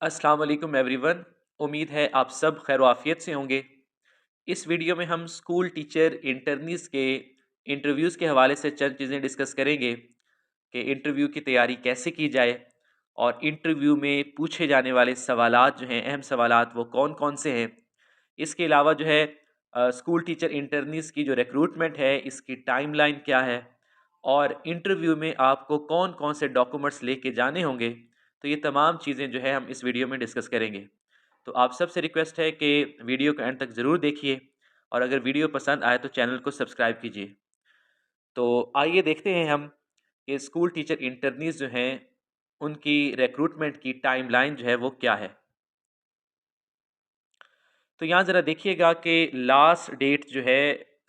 अस्सलाम वालेकुम एवरीवन। उम्मीद है आप सब खैर आफियत से होंगे। इस वीडियो में हम स्कूल टीचर इंटर्नीज़ के इंटरव्यूज़ के हवाले से चंद चीज़ें डिस्कस करेंगे कि इंटरव्यू की तैयारी कैसे की जाए और इंटरव्यू में पूछे जाने वाले सवालात जो हैं, अहम सवालात वो कौन-कौन से हैं। इसके अलावा जो है स्कूल टीचर इंटर्नीज़ की जो रिक्रूटमेंट है, इसकी टाइमलाइन क्या है और इंटरव्यू में आपको कौन-कौन से डॉक्यूमेंट्स लेके जाने होंगे। तो ये तमाम चीज़ें जो है हम इस वीडियो में डिस्कस करेंगे। तो आप सबसे रिक्वेस्ट है कि वीडियो को एंड तक ज़रूर देखिए और अगर वीडियो पसंद आए तो चैनल को सब्सक्राइब कीजिए। तो आइए देखते हैं हम कि स्कूल टीचर इंटर्नीज़ जो हैं, उनकी रिक्रूटमेंट की टाइमलाइन जो है वो क्या है। तो यहाँ ज़रा देखिएगा कि लास्ट डेट जो है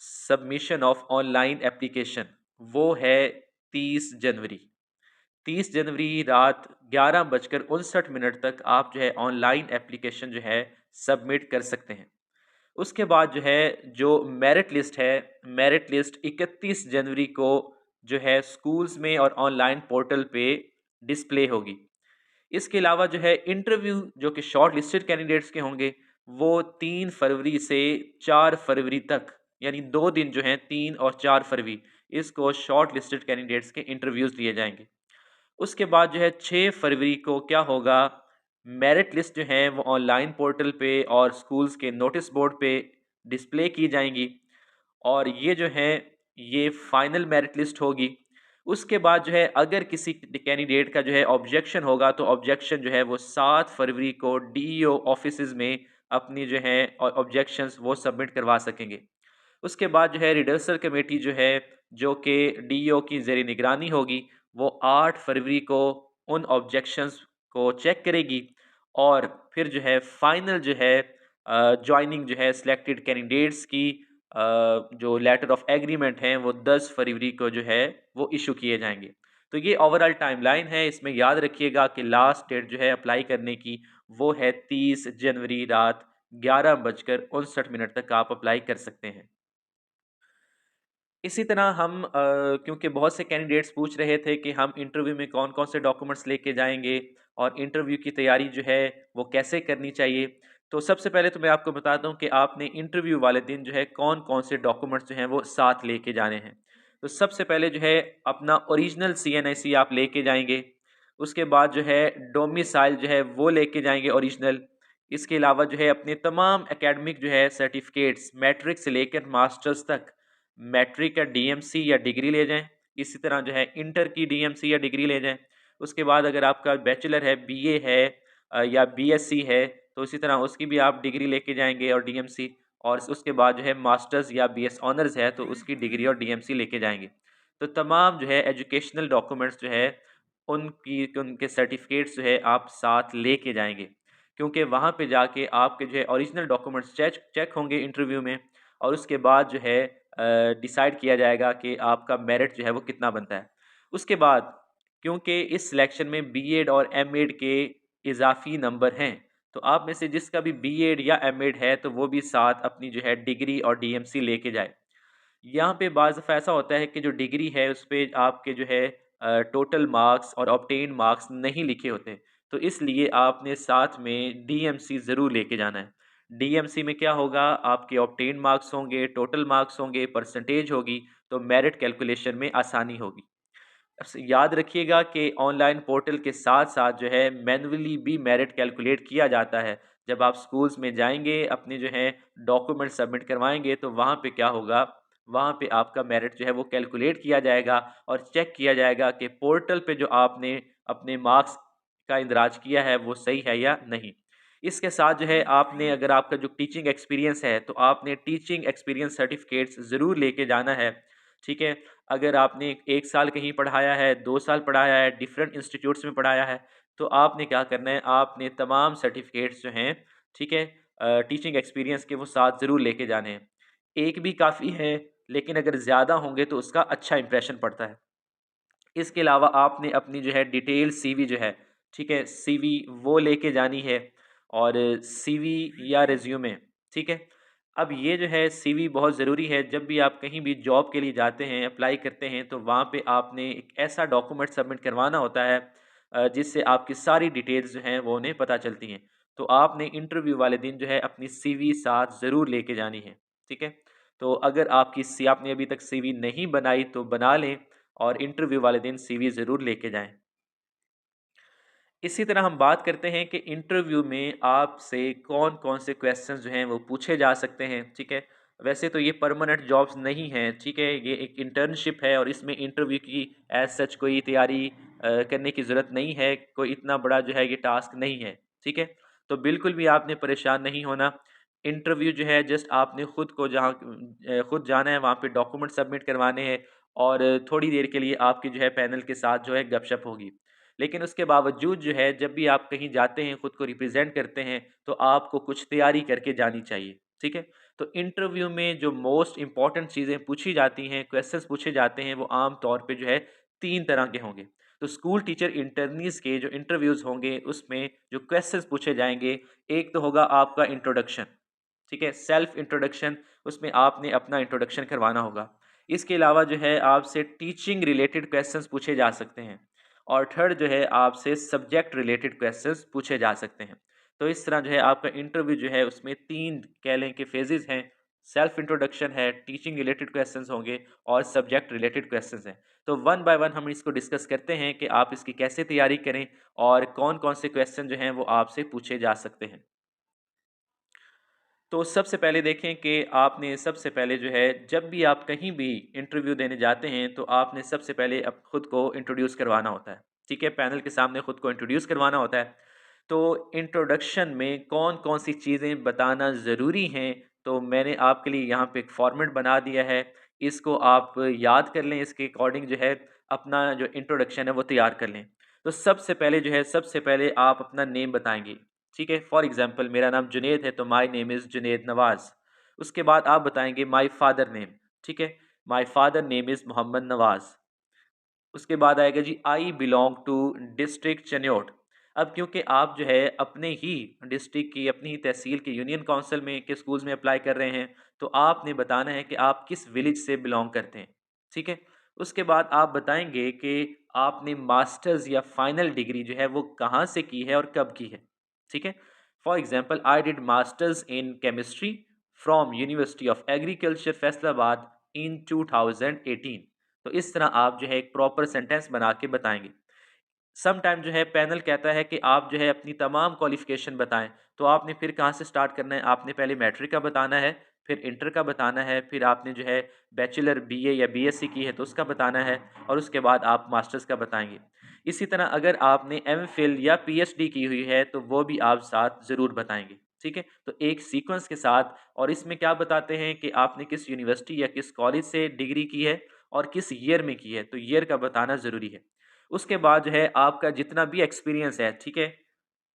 सबमिशन ऑफ ऑनलाइन एप्लीकेशन वो है 30 जनवरी। 30 जनवरी रात 11:59 तक आप जो है ऑनलाइन एप्लीकेशन जो है सबमिट कर सकते हैं। उसके बाद जो है जो मेरिट लिस्ट है, मेरिट लिस्ट 31 जनवरी को जो है स्कूल्स में और ऑनलाइन पोर्टल पे डिस्प्ले होगी। इसके अलावा जो है इंटरव्यू जो कि शॉर्ट लिस्टेड कैंडिडेट्स के होंगे, वो 3 फरवरी से 4 फरवरी तक यानी 2 दिन जो हैं 3 और 4 फरवरी इसको शॉर्ट लिस्टेड कैंडिडेट्स के इंटरव्यूज़ लिए जाएँगे। उसके बाद जो है 6 फरवरी को क्या होगा, मेरिट लिस्ट जो है वो ऑनलाइन पोर्टल पे और स्कूल्स के नोटिस बोर्ड पे डिस्प्ले की जाएँगी और ये जो है, ये फाइनल मेरिट लिस्ट होगी। उसके बाद जो है अगर किसी कैंडिडेट का जो है ऑब्जेक्शन होगा तो ऑब्जेक्शन जो है वो 7 फरवरी को डीईओ ऑफिसेज़ में अपनी जो है ऑब्जेक्शंस वो सबमिट करवा सकेंगे। उसके बाद जो है रिडर्सल कमेटी जो है, जो कि डीईओ की ज़ेर निगरानी होगी, वो 8 फरवरी को उन ऑब्जेक्शंस को चेक करेगी और फिर जो है फाइनल जो है जॉइनिंग जो है सिलेक्टेड कैंडिडेट्स की जो लेटर ऑफ एग्रीमेंट हैं वो 10 फरवरी को जो है वो इश्यू किए जाएँगे। तो ये ओवरऑल टाइमलाइन है, इसमें याद रखिएगा कि लास्ट डेट जो है अप्लाई करने की वो है 30 जनवरी रात 11:59 तक आप अप्लाई कर सकते हैं। इसी तरह हम क्योंकि बहुत से कैंडिडेट्स पूछ रहे थे कि हम इंटरव्यू में कौन-कौन से डॉक्यूमेंट्स लेके जाएँगे और इंटरव्यू की तैयारी जो है वो कैसे करनी चाहिए। तो सबसे पहले तो मैं आपको बताता हूँ कि आपने इंटरव्यू वाले दिन जो है कौन-कौन से डॉक्यूमेंट्स जो हैं वो साथ लेके जाने हैं। तो सबसे पहले जो है अपना ओरिजिनल सीएनआईसी आप लेके जाएँगे। उसके बाद जो है डोमिसाइल जो है वो लेके जाएँगे ओरिजिनल। इसके अलावा जो है अपने तमाम एकेडमिक जो है सर्टिफ़िकेट्स मैट्रिक से लेकर मास्टर्स तक मैट्रिक या डीएमसी या डिग्री ले जाएँ। इसी तरह जो है इंटर की डीएमसी या डिग्री ले जाएँ। उसके बाद अगर आपका बैचलर है, बीए है या बीएससी है, तो इसी तरह उसकी भी आप डिग्री लेके जाएँगे और डीएमसी और उसके बाद जो है मास्टर्स या बीएस ऑनर्स है, तो उसकी डिग्री और डीएमसी लेके जाएँगे। तो तमाम जो है एजुकेशनल डॉक्यूमेंट्स जो है, उनके सर्टिफ़िकेट्स जो है आप साथ लेके जाएँगे। क्योंकि वहाँ पे जाके आपके जो है ओरिजिनल डॉक्यूमेंट्स चेक चेक होंगे इंटरव्यू में और उसके बाद जो है डिसाइड किया जाएगा कि आपका मेरिट जो है वो कितना बनता है। उसके बाद क्योंकि इस सिलेक्शन में बीएड और एमएड के इज़ाफ़ी नंबर हैं, तो आप में से जिसका भी बीएड या एमएड है तो वो भी साथ अपनी जो है डिग्री और डीएमसी लेके जाए। यहाँ पे बाज़ दफ़ा ऐसा होता है कि जो डिग्री है उस पे आपके जो है टोटल मार्क्स और ऑब्टेन्ड मार्क्स नहीं लिखे होते। तो इसलिए आपने साथ में डीएमसी ज़रूर लेके जाना है। डीएमसी में क्या होगा, आपके ऑब्टेन्ड मार्क्स होंगे, टोटल मार्क्स होंगे, परसेंटेज होगी, तो मेरिट कैलकुलेशन में आसानी होगी। याद रखिएगा कि ऑनलाइन पोर्टल के साथ-साथ जो है मैनुअली भी मेरिट कैलकुलेट किया जाता है। जब आप स्कूल्स में जाएँगे, अपने जो है डॉक्यूमेंट सबमिट करवाएँगे, तो वहाँ पे क्या होगा, वहाँ पे आपका मेरिट जो है वो कैलकुलेट किया जाएगा और चेक किया जाएगा कि पोर्टल पे जो आपने अपने मार्क्स का इंदराज किया है, वो सही है या नहीं। इसके साथ जो है आपने अगर आपका जो टीचिंग एक्सपीरियंस है, तो आपने टीचिंग एक्सपीरियंस सर्टिफ़िकेट्स ज़रूर लेके जाना है, ठीक है? अगर आपने 1 साल कहीं पढ़ाया है, 2 साल पढ़ाया है, डिफरेंट इंस्टीट्यूट्स में पढ़ाया है, तो आपने क्या करना है, आपने तमाम सर्टिफ़िकेट्स जो हैं, ठीक है? टीचिंग एक्सपीरियंस के वो साथ ज़रूर लेके जाने हैं। एक भी काफ़ी है, लेकिन अगर ज़्यादा होंगे तो उसका अच्छा इंप्रेशन पड़ता है। इसके अलावा आपने अपनी जो है डिटेल सीवी जो है, ठीक है? सीवी वो लेके जानी है और सीवी या रिज़्यूमे, ठीक है? अब ये जो है सीवी बहुत ज़रूरी है, जब भी आप कहीं भी जॉब के लिए जाते हैं, अप्लाई करते हैं, तो वहाँ पे आपने एक ऐसा डॉक्यूमेंट सबमिट करवाना होता है जिससे आपकी सारी डिटेल्स जो हैं वो उन्हें पता चलती हैं। तो आपने इंटरव्यू वाले दिन जो है अपनी सीवी साथ ज़रूर लेके जानी है, ठीक है? तो अगर आपने अभी तक सीवी नहीं बनाई तो बना लें और इंटरव्यू वाले दिन सीवी ज़रूर लेके जाएँ। इसी तरह हम बात करते हैं कि इंटरव्यू में आपसे कौन-कौन से क्वेश्चंस जो हैं वो पूछे जा सकते हैं, ठीक है? वैसे तो ये परमानेंट जॉब्स नहीं हैं, ठीक है? ये एक इंटर्नशिप है और इसमें इंटरव्यू की एज़ सच कोई तैयारी करने की ज़रूरत नहीं है, कोई इतना बड़ा जो है ये टास्क नहीं है, ठीक है? तो बिल्कुल भी आपने परेशान नहीं होना। इंटरव्यू जो है जस्ट आपने खुद जाना है, वहाँ पे डॉक्यूमेंट सबमिट करवाने हैं और थोड़ी देर के लिए आपकी जो है पैनल के साथ जो है गपशप होगी। लेकिन उसके बावजूद जो है जब भी आप कहीं जाते हैं, खुद को रिप्रेज़ेंट करते हैं, तो आपको कुछ तैयारी करके जानी चाहिए, ठीक है? तो इंटरव्यू में जो मोस्ट इम्पोर्टेंट चीज़ें पूछी जाती हैं, क्वेश्चन्स पूछे जाते हैं, वो आम तौर पे जो है 3 तरह के होंगे। तो स्कूल टीचर इंटर्नीज़ के जो इंटरव्यूज़ होंगे, उसमें जो क्वेश्चन्स पूछे जाएँगे, एक तो होगा आपका इंट्रोडक्शन, ठीक है? सेल्फ इंट्रोडक्शन, उसमें आपने अपना इंट्रोडक्शन करवाना होगा। इसके अलावा जो है आपसे टीचिंग रिलेटेड क्वेश्चन्स पूछे जा सकते हैं और थर्ड जो है आपसे सब्जेक्ट रिलेटेड क्वेश्चन्स पूछे जा सकते हैं। तो इस तरह जो है आपका इंटरव्यू जो है उसमें 3 कह लें कि फ़ेजेज़ हैं। सेल्फ इंट्रोडक्शन है, टीचिंग रिलेटेड क्वेश्चन्स होंगे और सब्जेक्ट रिलेटेड क्वेश्चन्स हैं। तो वन बाय वन हम इसको डिस्कस करते हैं कि आप इसकी कैसे तैयारी करें और कौन-कौन से क्वेश्चन जो हैं वो आपसे पूछे जा सकते हैं। तो सबसे पहले देखें कि आपने सबसे पहले जो है जब भी आप कहीं भी इंटरव्यू देने जाते हैं तो आपने सबसे पहले खुद को इंट्रोड्यूस करवाना होता है, ठीक है? पैनल के सामने खुद को इंट्रोड्यूस करवाना होता है। तो इंट्रोडक्शन में कौन-कौन सी चीज़ें बताना ज़रूरी हैं, तो मैंने आपके लिए यहाँ पे एक फॉर्मेट बना दिया है। इसको आप याद कर लें, इसके अकॉर्डिंग जो है अपना जो इंट्रोडक्शन है वो तैयार कर लें। तो सबसे पहले जो है सबसे पहले आप अपना नेम बताएँगे, ठीक है? फॉर एग्ज़ाम्पल मेरा नाम जुनैद है तो my name is Junaid Nawaz. उसके बाद आप बताएँगे माय फादर नेम, ठीक है? My father name is Mohammad Nawaz. उसके बाद आएगा जी I belong to district Chiniot. अब क्योंकि आप जो है अपने ही डिस्ट्रिक्ट की, अपनी ही तहसील की यूनियन काउंसिल में के स्कूल्स में अप्लाई कर रहे हैं, तो आपने बताना है कि आप किस विलेज से बिलॉन्ग करते हैं, ठीक है? उसके बाद आप बताएँगे कि आपने मास्टर्स या फाइनल डिग्री जो है वो कहाँ से की है और कब की है, ठीक है? For example I did masters in chemistry from University of Agriculture Faisalabad in 2018। तो इस तरह आप जो है एक प्रॉपर सेंटेंस बना के बताएँगे। सम टाइम जो है पैनल कहता है कि आप जो है अपनी तमाम क्वालिफ़िकेशन बताएँ, तो आपने फिर कहाँ से स्टार्ट करना है? आपने पहले मैट्रिक का बताना है, फिर इंटर का बताना है, फिर आपने जो है बैचलर बीए या बीएससी की है तो उसका बताना है और उसके बाद आप मास्टर्स का बताएँगे। इसी तरह अगर आपने एमफ़िल या पीएचडी की हुई है तो वो भी आप साथ ज़रूर बताएँगे, ठीक है? तो एक सीक्वेंस के साथ और इसमें क्या बताते हैं कि आपने किस यूनिवर्सिटी या किस कॉलेज से डिग्री की है और किस ईयर में की है, तो ईयर का बताना ज़रूरी है। उसके बाद जो है आपका जितना भी एक्सपीरियंस है, ठीक है?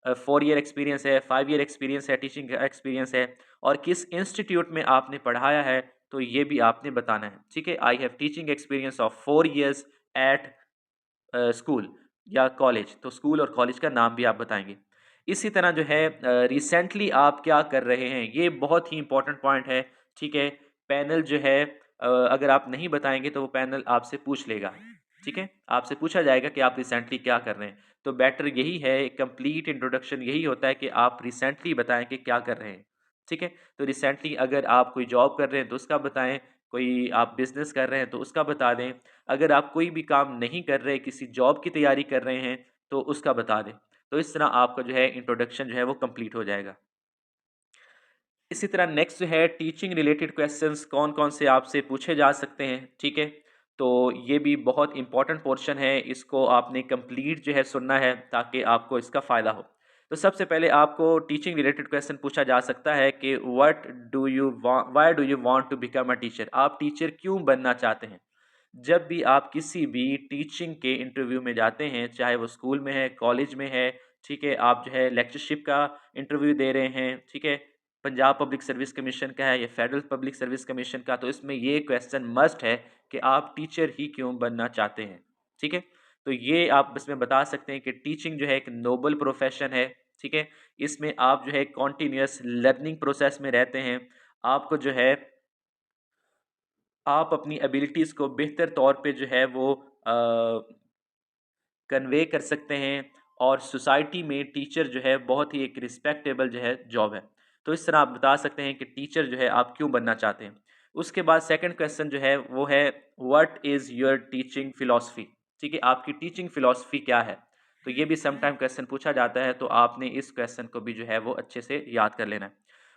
4 ईयर एक्सपीरियंस है, 5 ईयर एक्सपीरियंस है, टीचिंग एक्सपीरियंस है और किस इंस्टीट्यूट में आपने पढ़ाया है, तो ये भी आपने बताना है, ठीक है? I have teaching experience of 4 years at school या कॉलेज, तो स्कूल और कॉलेज का नाम भी आप बताएँगे। इसी तरह जो है रिसेंटली आप क्या कर रहे हैं, ये बहुत ही इम्पोर्टेंट पॉइंट है, ठीक है? पैनल जो है अगर आप नहीं बताएँगे तो वो पैनल आपसे पूछ लेगा, ठीक है? आपसे पूछा जाएगा कि आप रिसेंटली क्या कर रहे हैं। तो बेटर यही है, कंप्लीट इंट्रोडक्शन यही होता है कि आप रिसेंटली बताएँ कि क्या कर रहे हैं, ठीक है? तो रिसेंटली अगर आप कोई जॉब कर रहे हैं तो उसका बताएँ, कोई आप बिज़नेस कर रहे हैं तो उसका बता दें। अगर आप कोई भी काम नहीं कर रहे, किसी जॉब की तैयारी कर रहे हैं, तो उसका बता दें। तो इस तरह आपका जो है इंट्रोडक्शन जो है वो कंप्लीट हो जाएगा। इसी तरह नेक्स्ट जो है टीचिंग रिलेटेड क्वेश्चंस कौन-कौन से आपसे पूछे जा सकते हैं, ठीक है? तो ये भी बहुत इम्पोर्टेंट पोर्शन है, इसको आपने कंप्लीट जो है सुनना है ताकि आपको इसका फ़ायदा हो। तो सबसे पहले आपको टीचिंग रिलेटेड क्वेश्चन पूछा जा सकता है कि why do you want to become a teacher? आप टीचर क्यों बनना चाहते हैं? जब भी आप किसी भी टीचिंग के इंटरव्यू में जाते हैं, चाहे वो स्कूल में है, कॉलेज में है, ठीक है? आप जो है लेक्चरशिप का इंटरव्यू दे रहे हैं, ठीक है? पंजाब पब्लिक सर्विस कमीशन का है या फेडरल पब्लिक सर्विस कमीशन का, तो इसमें ये क्वेश्चन मस्ट है कि आप टीचर ही क्यों बनना चाहते हैं, ठीक है? तो ये आप इसमें बता सकते हैं कि टीचिंग जो है एक नोबल प्रोफ़ेशन है, ठीक है? इसमें आप जो है कंटीन्यूअस लर्निंग प्रोसेस में रहते हैं। आपको जो है आप अपनी एबिलिटीज़ को बेहतर तौर पे जो है वो कन्वे कर सकते हैं और सोसाइटी में टीचर जो है बहुत ही एक रिस्पेक्टेबल जो है जॉब है। तो इस तरह आप बता सकते हैं कि टीचर जो है आप क्यों बनना चाहते हैं। उसके बाद सेकंड क्वेश्चन जो है वो है what is your teaching philosophy? ठीक है, आपकी टीचिंग फिलॉसफी क्या है? तो ये भी सम टाइम क्वेश्चन पूछा जाता है, तो आपने इस क्वेश्चन को भी जो है वो अच्छे से याद कर लेना है।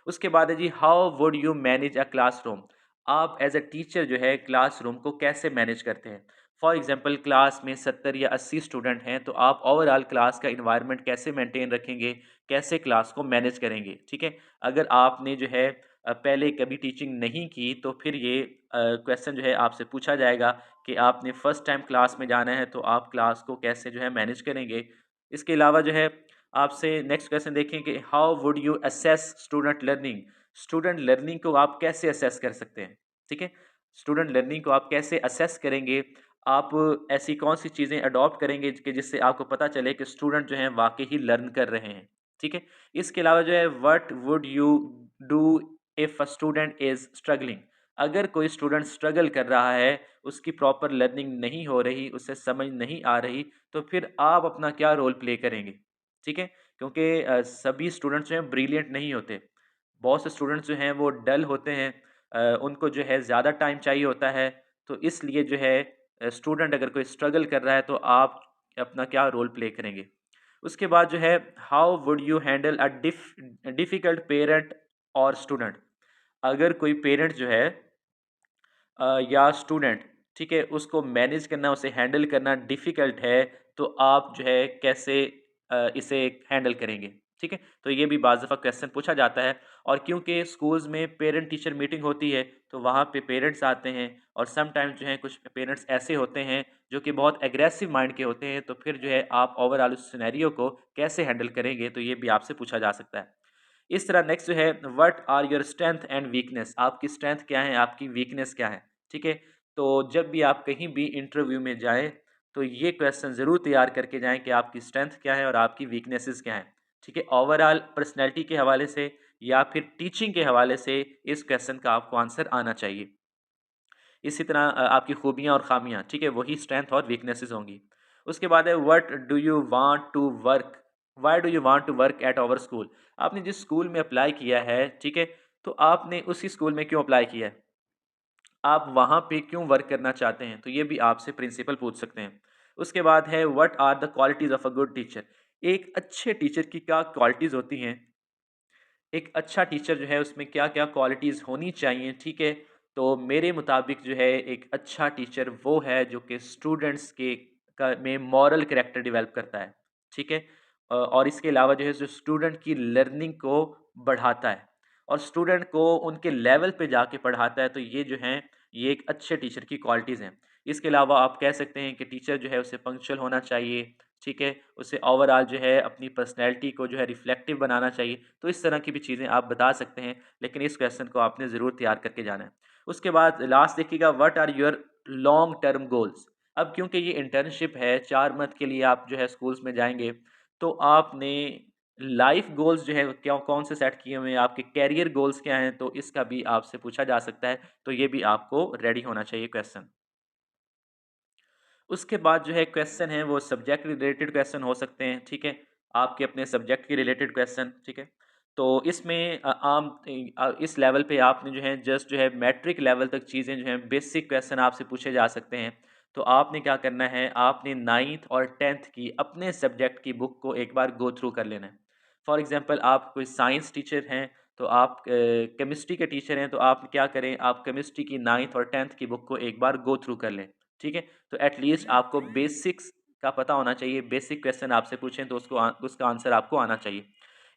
उसके बाद है जी how would you manage a classroom? आप एज़ अ टीचर जो है क्लासरूम को कैसे मैनेज करते हैं? फॉर एग्ज़ाम्पल क्लास में 70 या 80 स्टूडेंट हैं, तो आप ओवरऑल क्लास का एनवायरनमेंट कैसे मेंटेन रखेंगे? कैसे क्लास को मैनेज करेंगे? ठीक है? अगर आपने जो है पहले कभी टीचिंग नहीं की, तो फिर ये क्वेश्चन जो है आपसे पूछा जाएगा कि आपने फर्स्ट टाइम क्लास में जाना है, तो आप क्लास को कैसे जो है मैनेज करेंगे? इसके अलावा जो है आपसे नेक्स्ट क्वेश्चन देखें कि how would you assess student learning? Student learning को आप कैसे असेस कर सकते हैं? ठीक है? स्टूडेंट लर्निंग को आप कैसे असेस करेंगे? आप ऐसी कौन-सी चीज़ें अडॉप्ट करेंगे कि जिससे आपको पता चले कि स्टूडेंट जो हैं वाक़ई ही लर्न कर रहे हैं, ठीक है? इसके अलावा जो है what would you do if a student is struggling? अगर कोई स्टूडेंट स्ट्रगल कर रहा है, उसकी प्रॉपर लर्निंग नहीं हो रही, उसे समझ नहीं आ रही, तो फिर आप अपना क्या रोल प्ले करेंगे? ठीक है? क्योंकि सभी स्टूडेंट्स जो हैं ब्रिलिएंट नहीं होते। बहुत से स्टूडेंट्स जो हैं वो डल होते हैं, उनको जो है ज़्यादा टाइम चाहिए होता है, तो इसलिए जो है स्टूडेंट अगर कोई स्ट्रगल कर रहा है तो आप अपना क्या रोल प्ले करेंगे? उसके बाद जो है how would you handle a difficult parent और स्टूडेंट? अगर कोई पेरेंट जो है या स्टूडेंट, ठीक है, उसको मैनेज करना, उसे हैंडल करना डिफ़िकल्ट है, तो आप जो है कैसे इसे हैंडल करेंगे? ठीक है? तो ये भी बाज़ दफ़ा क्वेश्चन पूछा जाता है और क्योंकि स्कूल्स में पेरेंट टीचर मीटिंग होती है, तो वहाँ पे पेरेंट्स आते हैं और समटाइम्स जो है कुछ पेरेंट्स ऐसे होते हैं जो कि बहुत एग्रेसिव माइंड के होते हैं, तो फिर जो है आप ओवरऑल उस सिनेरियो को कैसे हैंडल करेंगे? तो ये भी आपसे पूछा जा सकता है। इस तरह नेक्स्ट जो है what are your strength and weakness? आपकी स्ट्रेंथ क्या है? आपकी वीकनेस क्या है? ठीक है? तो जब भी आप कहीं भी इंटरव्यू में जाएँ, तो ये क्वेश्चन ज़रूर तैयार करके जाएँ कि आपकी स्ट्रेंथ क्या है और आपकी वीकनेसेस क्या हैं। ठीक है? ओवरऑल पर्सनैलिटी के हवाले से या फिर टीचिंग के हवाले से इस क्वेश्चन का आपको आंसर आना चाहिए। इसी तरह आपकी खूबियाँ और ख़ामियाँ, ठीक है? वही स्ट्रेंथ और वीकनेसेस होंगी। उसके बाद है what do you want to work? Why do you want to work at our school? आपने जिस स्कूल में अप्लाई किया है, ठीक है? तो आपने उसी स्कूल में क्यों अप्लाई किया है? आप वहाँ पे क्यों वर्क करना चाहते हैं? तो ये भी आपसे प्रिंसिपल पूछ सकते हैं। उसके बाद है what are the qualities of a good teacher? एक अच्छे टीचर की क्या क्वालिटीज़ होती हैं? एक अच्छा टीचर जो है उसमें क्या-क्या क्वालिटीज़ होनी चाहिए, ठीक है? तो मेरे मुताबिक जो है एक अच्छा टीचर वो है जो कि स्टूडेंट्स के में मॉरल कैरेक्टर डेवलप करता है, ठीक है? और इसके अलावा जो है जो स्टूडेंट की लर्निंग को बढ़ाता है और स्टूडेंट को उनके लेवल पे जाके पढ़ाता है, तो ये जो हैं, ये एक अच्छे टीचर की क्वालिटीज़ हैं। इसके अलावा आप कह सकते हैं कि टीचर जो है उसे पंक्चुअल होना चाहिए, ठीक है? उसे ओवरऑल जो है अपनी पर्सनैलिटी को जो है रिफ्लेक्टिव बनाना चाहिए। तो इस तरह की भी चीज़ें आप बता सकते हैं, लेकिन इस क्वेश्चन को आपने ज़रूर तैयार करके जाना है। उसके बाद लास्ट देखिएगा what are your long term goals? अब क्योंकि ये इंटर्नशिप है, 4 मंथ के लिए आप जो है स्कूल्स में जाएँगे, तो आपने लाइफ़ गोल्स जो है क्या कौन से सेट किए हुए हैं? आपके करियर गोल्स क्या हैं? तो इसका भी आपसे पूछा जा सकता है, तो ये भी आपको रेडी होना चाहिए क्वेश्चन। उसके बाद जो है क्वेश्चन है वो सब्जेक्ट रिलेटेड क्वेश्चन हो सकते हैं, ठीक है? आपके अपने सब्जेक्ट के रिलेटेड क्वेश्चन, ठीक है? तो इसमें इस लेवल पे आपने जो है जस्ट जो है मैट्रिक लेवल तक चीज़ें जो हैं बेसिक क्वेश्चन आपसे पूछे जा सकते हैं। तो आपने क्या करना है, आपने 9th और 10th की अपने सब्जेक्ट की बुक को एक बार गो थ्रू कर लेना है। फॉर एग्ज़ाम्पल आप कोई साइंस टीचर हैं, तो आप केमिस्ट्री के टीचर हैं, तो आप क्या करें, आप केमिस्ट्री की 9th और 10th की बुक को एक बार गो थ्रू कर लें, ठीक है? तो एट लीस्ट आपको बेसिक्स का पता होना चाहिए, बेसिक क्वेश्चन आपसे पूछें तो उसका आंसर आपको आना चाहिए।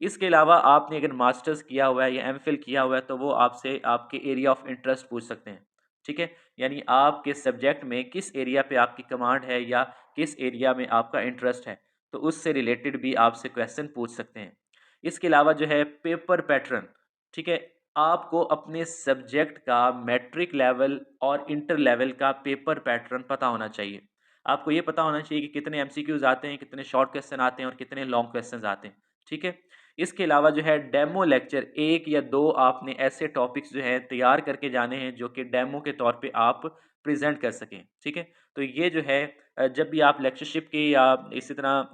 इसके अलावा आपने अगर मास्टर्स किया हुआ है या एमफ़िल किया हुआ है तो वो आपसे आपके एरिया ऑफ इंटरेस्ट पूछ सकते हैं, ठीक है? यानी आपके सब्जेक्ट में किस एरिया पे आपकी कमांड है या किस एरिया में आपका इंटरेस्ट है, तो उससे रिलेटेड भी आपसे क्वेश्चन पूछ सकते हैं। इसके अलावा जो है पेपर पैटर्न, ठीक है? आपको अपने सब्जेक्ट का मैट्रिक लेवल और इंटर लेवल का पेपर पैटर्न पता होना चाहिए। आपको ये पता होना चाहिए कि कितने एमसीक्यूज़ आते हैं, कितने शॉर्ट क्वेश्चन आते हैं और कितने लॉन्ग क्वेश्चंस आते हैं, ठीक है? इसके अलावा जो है डेमो लेक्चर 1 या 2 आपने ऐसे टॉपिक्स जो हैं तैयार करके जाने हैं जो कि डेमो के तौर पे आप प्रेज़ेंट कर सकें, ठीक है? तो ये जो है जब भी आप लेक्चरशिप की या इसी तरह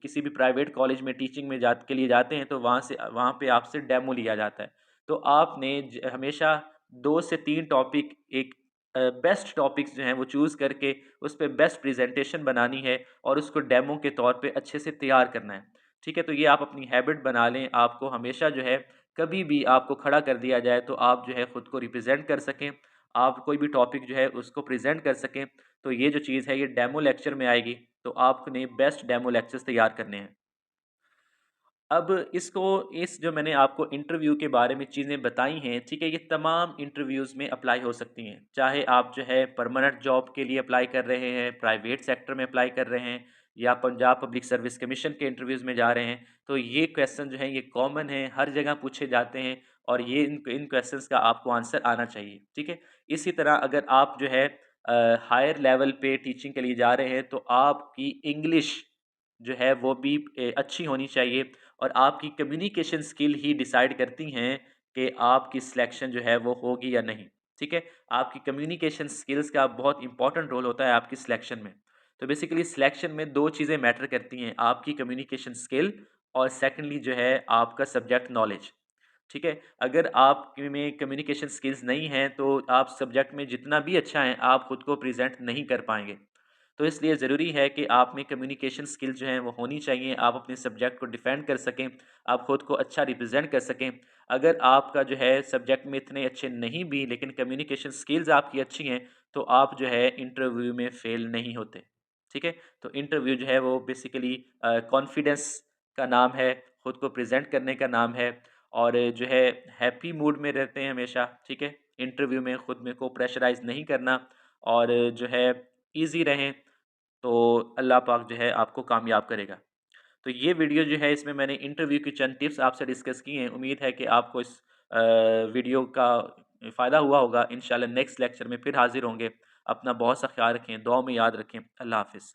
किसी भी प्राइवेट कॉलेज में टीचिंग में जात के लिए जाते हैं, तो वहाँ पे आपसे डेमो लिया जाता है। तो आपने हमेशा 2 से 3 टॉपिक एक बेस्ट टॉपिक्स जो हैं वो चूज़ करके उस पे बेस्ट प्रेज़ेंटेशन बनानी है और उसको डेमो के तौर पे अच्छे से तैयार करना है। ठीक है? तो ये आप अपनी हैबिट बना लें, आपको हमेशा जो है कभी भी आपको खड़ा कर दिया जाए तो आप जो है खुद को रिप्रेज़ेंट कर सकें, आप कोई भी टॉपिक जो है उसको प्रेज़ेंट कर सकें। तो ये जो चीज़ है ये डेमो लेक्चर में आएगी, तो आपने बेस्ट डेमो लेक्चर्स तैयार करने हैं। अब इस जो मैंने आपको इंटरव्यू के बारे में चीज़ें बताई हैं, ठीक है? ये तमाम इंटरव्यूज़ में अप्लाई हो सकती हैं। चाहे आप जो है परमानेंट जॉब के लिए अप्लाई कर रहे हैं, प्राइवेट सेक्टर में अप्लाई कर रहे हैं या पंजाब पब्लिक सर्विस कमीशन के इंटरव्यूज़ में जा रहे हैं, तो ये क्वेश्चन जो हैं ये कॉमन हैं, हर जगह पूछे जाते हैं और ये इन क्वेश्चंस का आपको आंसर आना चाहिए, ठीक है? इसी तरह अगर आप जो है हायर लेवल पे टीचिंग के लिए जा रहे हैं, तो आपकी इंग्लिश जो है वो भी अच्छी होनी चाहिए और आपकी कम्युनिकेशन स्किल ही डिसाइड करती हैं कि आपकी सिलेक्शन जो है वो होगी या नहीं, ठीक है? आपकी कम्युनिकेशन स्किल्स का बहुत इम्पोर्टेंट रोल होता है आपकी सिलेक्शन में। तो बेसिकली सिलेक्शन में 2 चीज़ें मैटर करती हैं, आपकी कम्युनिकेशन स्किल और सेकंडली जो है आपका सब्जेक्ट नॉलेज, ठीक है? अगर आप में कम्युनिकेशन स्किल्स नहीं हैं, तो आप सब्जेक्ट में जितना भी अच्छा हैं, आप खुद को प्रेज़ेंट नहीं कर पाएँगे। तो इसलिए ज़रूरी है कि आप में कम्युनिकेशन स्किल जो हैं वो होनी चाहिए, आप अपने सब्जेक्ट को डिफेंड कर सकें, आप खुद को अच्छा रिप्रेज़ेंट कर सकें। अगर आपका जो है सब्जेक्ट में इतने अच्छे नहीं भी लेकिन कम्युनिकेशन स्किल्स आपकी अच्छी हैं, तो आप जो है इंटरव्यू में फ़ेल नहीं होते, ठीक है? तो इंटरव्यू जो है वो बेसिकली कॉन्फिडेंस का नाम है, खुद को प्रेज़ेंट करने का नाम है और जो है हैप्पी मूड में रहते हैं हमेशा, ठीक है? इंटरव्यू में खुद में को प्रेशराइज़ नहीं करना और जो है ईज़ी रहें तो अल्लाह पाक जो है आपको कामयाब करेगा। तो ये वीडियो जो है इसमें मैंने इंटरव्यू की चंद टिप्स आपसे डिस्कस की हैं। उम्मीद है कि आपको इस वीडियो का फ़ायदा हुआ होगा। इंशाल्लाह नेक्स्ट लेक्चर में फिर हाज़िर होंगे। अपना बहुत सा ख़्याल रखें, दुआ में याद रखें। अल्लाह हाफ़िज़।